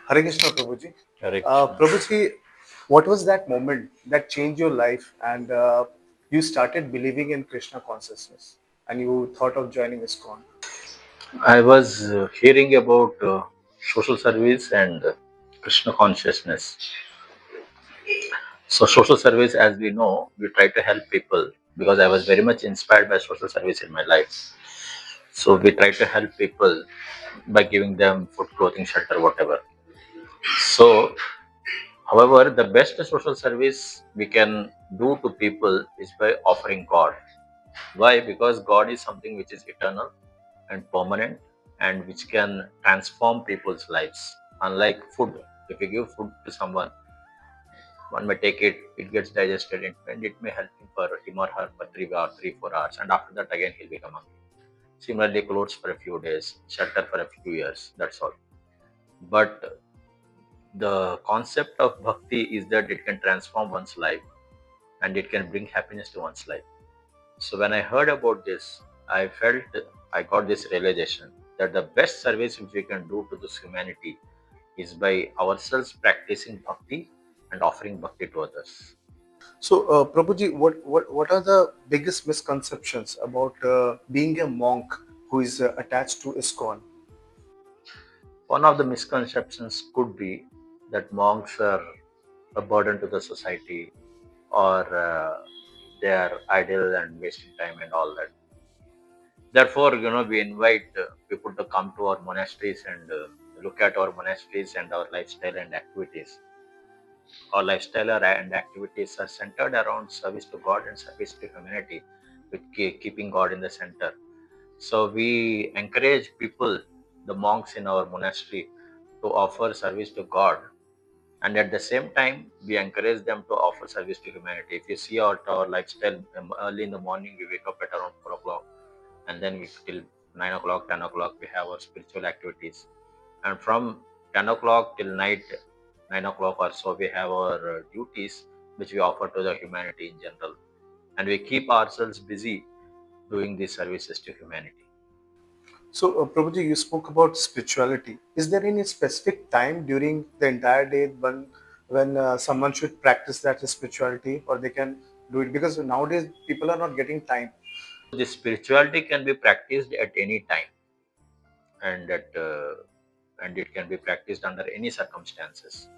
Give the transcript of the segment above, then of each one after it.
Hare Krishna, Prabhuji. Hare Krishna. Prabhuji, what was that moment that changed your life and you started believing in Krishna consciousness and you thought of joining ISKCON? I was hearing about social service and Krishna consciousness. So, social service, as we know, we try to help people because I was very much inspired by social service in my life. So, we try to help people by giving them food, clothing, shelter, whatever. So, however, the best social service we can do to people is by offering God. Why? Because God is something which is eternal and permanent and which can transform people's lives. Unlike food, if you give food to someone, one may take it, it gets digested, and it may help him or her for 3 or 4 hours, and after that again he'll become hungry. Similarly, clothes for a few days, shelter for a few years, that's all. But the concept of bhakti is that it can transform one's life and it can bring happiness to one's life. So when I heard about this, I felt I got this realization that the best service which we can do to this humanity is by ourselves practicing bhakti and offering bhakti to others. So, Prabhuji, what are the biggest misconceptions about being a monk who is attached to ISKCON? One of the misconceptions could be that monks are a burden to the society or they are idle and wasting time and all that. Therefore, we invite people to come to our monasteries and look at our monasteries and our lifestyle and activities. Our lifestyle and activities are centered around service to God and service to humanity, with keeping God in the center. So we encourage people, the monks in our monastery, to offer service to God, and at the same time, we encourage them to offer service to humanity. If you see our lifestyle, early in the morning, we wake up at around 4 o'clock, and then we till 9 o'clock, 10 o'clock, we have our spiritual activities, and from 10 o'clock till night 9 o'clock or so, we have our duties which we offer to the humanity in general, and we keep ourselves busy doing these services to humanity. So, Prabhuji, you spoke about spirituality. Is there any specific time during the entire day when someone should practice that spirituality, or they can do it? Because nowadays people are not getting time. This spirituality can be practiced at any time, and and it can be practiced under any circumstances.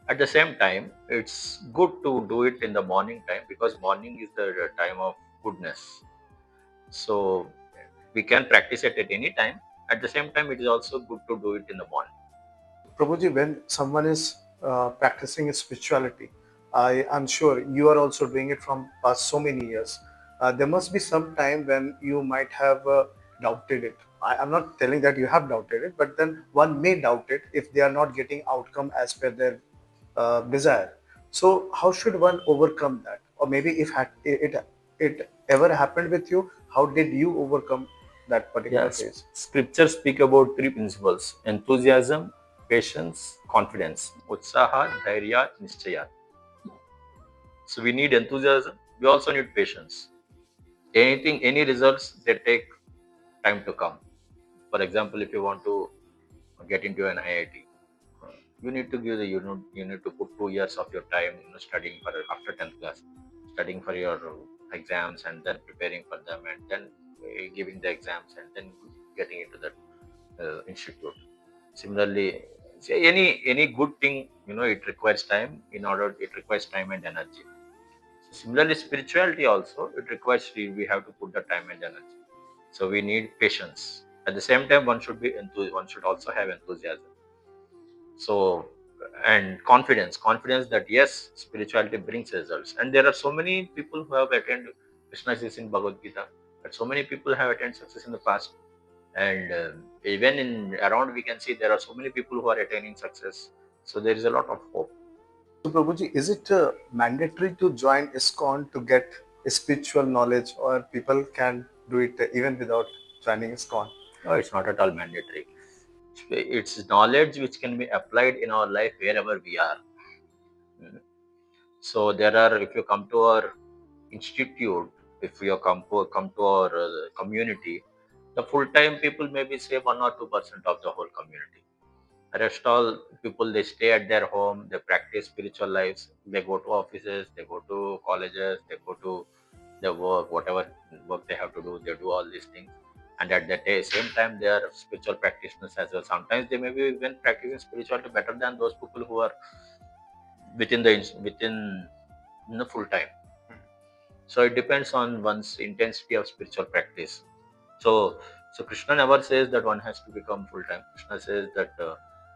At the same time, it's good to do it in the morning time because morning is the time of goodness. So we can practice it at any time. At the same time, it is also good to do it in the morning. Prabhuji, when someone is practicing spirituality, I am sure you are also doing it from past so many years. There must be some time when you might have doubted it. I'm not telling that you have doubted it, but then one may doubt it if they are not getting outcome as per their desire. So how should one overcome that? Or maybe if it ever happened with you, how did you overcome that particular Yes, phase? scriptures speak about three principles: enthusiasm, patience, confidence, utsaha, dhairya, nischaya. So we need enthusiasm. We also need patience. Any results, they take time to come. For example, if you want to get into an IIT, you need to give the you need to put 2 years of your time, studying for after 10th class, studying for your exams and then preparing for them and then giving the exams and then getting into that institute. Similarly, say any good thing, it requires time. It requires time and energy. So similarly, spirituality also, it requires we have to put the time and energy. So we need patience. At the same time, one should also have enthusiasm. So and confidence that yes, spirituality brings results. And there are so many people who have attained Krishna says in Bhagavad Gita that so many people have attained success in the past. And even in around, we can see there are so many people who are attaining success. So there is a lot of hope. So, Prabhuji, is it mandatory to join ISKCON to get spiritual knowledge, or people can do it even without joining ISKCON? No, it's not at all mandatory. It's knowledge which can be applied in our life wherever we are. Mm. So there are, if you come to our institute, if you come to our community, the full-time people maybe say 1 or 2% of the whole community, Rest all people, they stay at their home, they practice spiritual lives, they go to offices, they go to colleges, they go to their work, whatever work they have to do, they do all these things. And at the same time, they are spiritual practitioners as well. Sometimes they may be even practicing spirituality better than those people who are within full time. So it depends on one's intensity of spiritual practice. So, so Krishna never says that one has to become full time. Krishna says that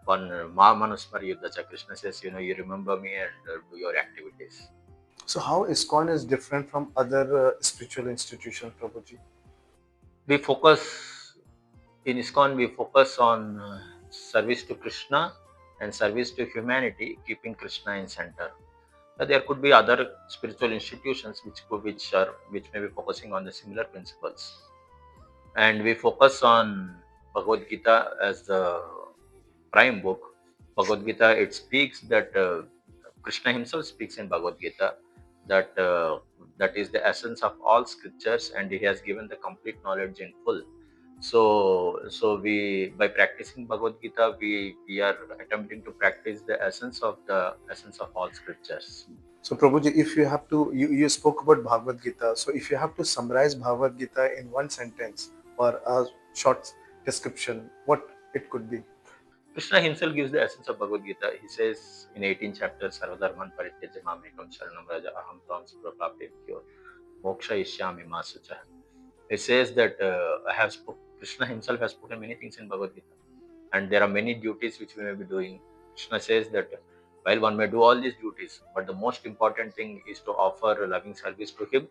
one ma manusmar yuddhacha. Krishna says, you remember me and do your activities. So how ISKCON is different from other spiritual institutions, Prabhuji? We focus in ISKCON. We focus on service to Krishna and service to humanity, keeping Krishna in center. There could be other spiritual institutions which may be focusing on the similar principles, and we focus on Bhagavad Gita as the prime book. Bhagavad Gita, it speaks that Krishna himself speaks in Bhagavad Gita that that is the essence of all scriptures, and he has given the complete knowledge in full. So we, by practicing Bhagavad Gita, we are attempting to practice the essence of all scriptures. So Prabhuji, if you have to, you spoke about Bhagavad Gita. So if you have to summarize Bhagavad Gita in one sentence or a short description, what it could be? Krishna himself gives the essence of Bhagavad Gita. He says in 18 chapters, Sarvadharman Parityajya Mamekam Sharanam Raja Aham Tvam Suprapaptyo Moksha Ishyami Masucha. It says that Krishna himself has spoken many things in Bhagavad Gita, and there are many duties which we may be doing. Krishna says that while one may do all these duties, but the most important thing is to offer loving service to him.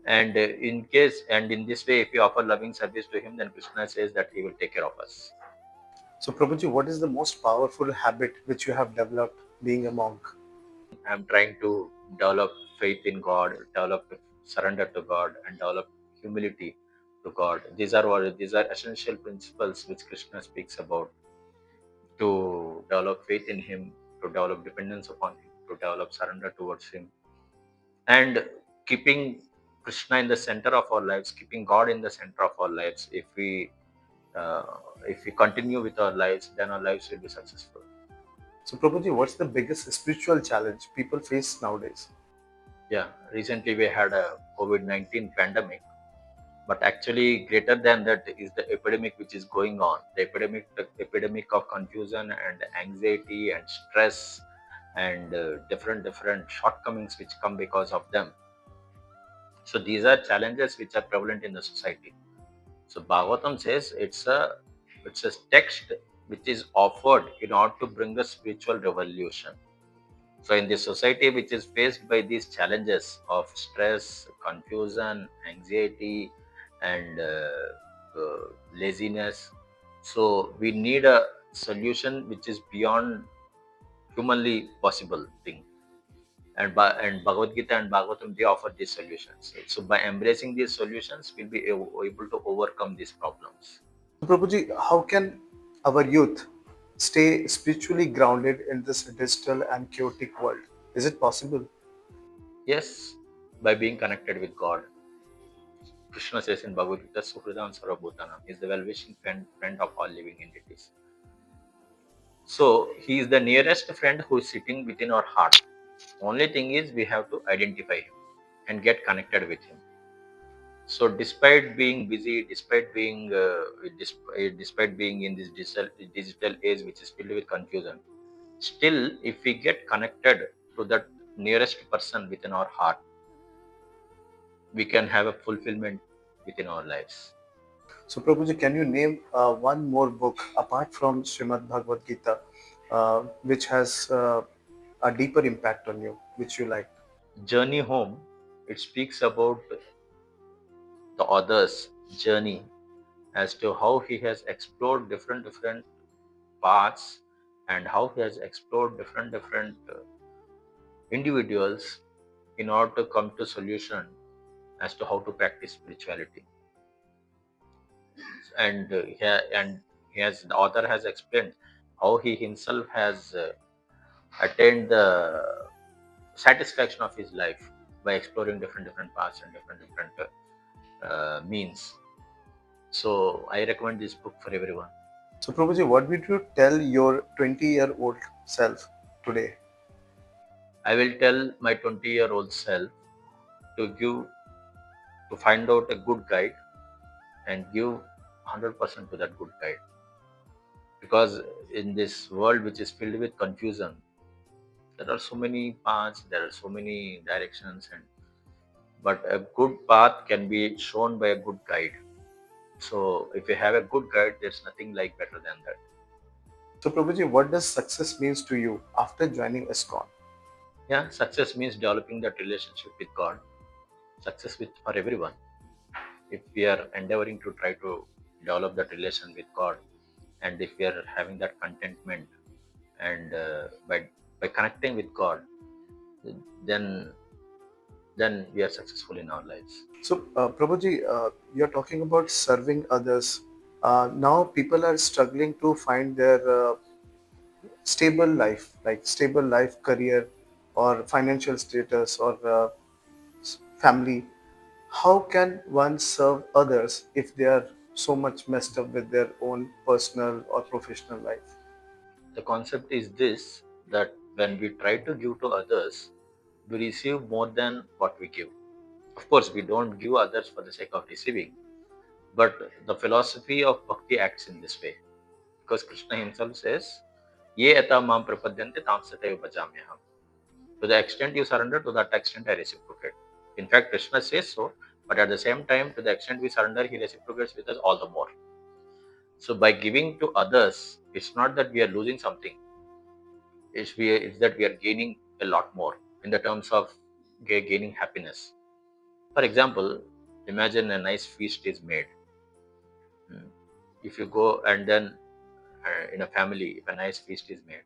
And in this way, if we offer loving service to him, then Krishna says that he will take care of us. So Prabhuji, what is the most powerful habit which you have developed being a monk? I'm trying to develop faith in God, develop surrender to God, and develop humility to God. These are essential principles which Krishna speaks about, to develop faith in Him, to develop dependence upon Him, to develop surrender towards Him, and keeping Krishna in the center of our lives, keeping God in the center of our lives. Uh, if we continue with our lives, then our lives will be successful. So Prabhuji, what's the biggest spiritual challenge people face nowadays? Yeah, recently we had a COVID-19 pandemic, but actually greater than that is the epidemic which is going on. The epidemic of confusion and anxiety and stress and different shortcomomings which come because of them. So these are challenges which are prevalent in the society. So Bhagavatam says it's a text which is offered in order to bring a spiritual revolution. So in this society which is faced by these challenges of stress, confusion, anxiety, and laziness, so we need a solution which is beyond humanly possible thing. And Bhagavad Gita and Bhagavatam, they offer these solutions. So by embracing these solutions, we'll be able to overcome these problems. So Prabhuji, how can our youth stay spiritually grounded in this digital and chaotic world? Is it possible? Yes, by being connected with God. Krishna says in Bhagavad Gita, Suhridam Sarvabhutanam is the well-wishing friend of all living entities. So he is the nearest friend who is sitting within our heart. Only thing is we have to identify him and get connected with him. So despite being busy, despite being in this digital age which is filled with confusion, still if we get connected to that nearest person within our heart, we can have a fulfillment within our lives. So Prabhuji, can you name one more book apart from Srimad Bhagavad Gita, which has a deeper impact on you, which you like? Journey Home, it speaks about the author's journey as to how he has explored different paths, and how he has explored different individuals in order to come to solution as to how to practice spirituality. And the author has explained how he himself has attained the satisfaction of his life by exploring different paths and different means. So I recommend this book for everyone. So, Prabhuji, what would you tell your 20-year-old self today? I will tell my 20-year-old self to find out a good guide and give 100% to that good guide. Because in this world which is filled with confusion, there are so many paths, there are so many directions, and but a good path can be shown by a good guide. So if you have a good guide, there's nothing like better than that. So, Prabhuji, what does success means to you after joining ISKCON? Yeah, success means developing that relationship with God. Success with for everyone. If we are endeavoring to try to develop that relation with God, and if we are having that contentment, and by connecting with God, then we are successful in our lives. So, Prabhuji, you're talking about serving others. Now, people are struggling to find their stable life, like stable life, career, or financial status, or family. How can one serve others if they are so much messed up with their own personal or professional life? The concept is this, that when we try to give to others, we receive more than what we give. Of course, we don't give others for the sake of receiving, but the philosophy of Bhakti acts in this way. Because Krishna himself says, Ye eta mam prapadyante tam sataiva bhajamyaham. To the extent you surrender, to that extent I reciprocate. In fact, Krishna says so, but at the same time, to the extent we surrender, he reciprocates with us all the more. So by giving to others, it's not that we are losing something. It's that we are gaining a lot more in the terms of gaining happiness. For example, imagine a nice feast is made. Hmm. If you go and then in a family, if a nice feast is made,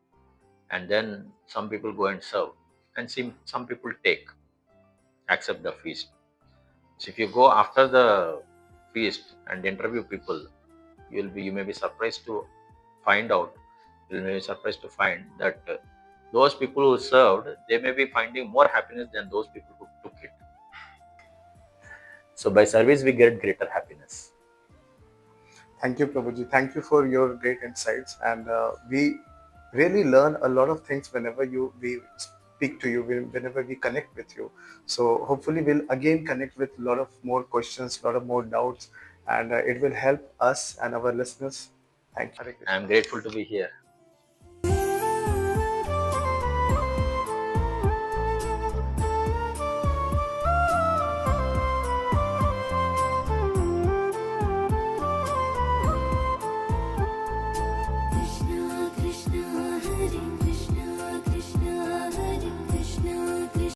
and then some people go and serve, and some people accept the feast. So if you go after the feast and interview people, you may be surprised to find out, you may be surprised to find that those people who served, they may be finding more happiness than those people who took it. So by service, we get greater happiness. Thank you, Prabhuji. Thank you for your great insights, and we really learn a lot of things whenever we speak to you, whenever we connect with you. So hopefully, we'll again connect with a lot of more questions, a lot of more doubts, and it will help us and our listeners. Thank you. Hare I Krishna. am grateful to be here.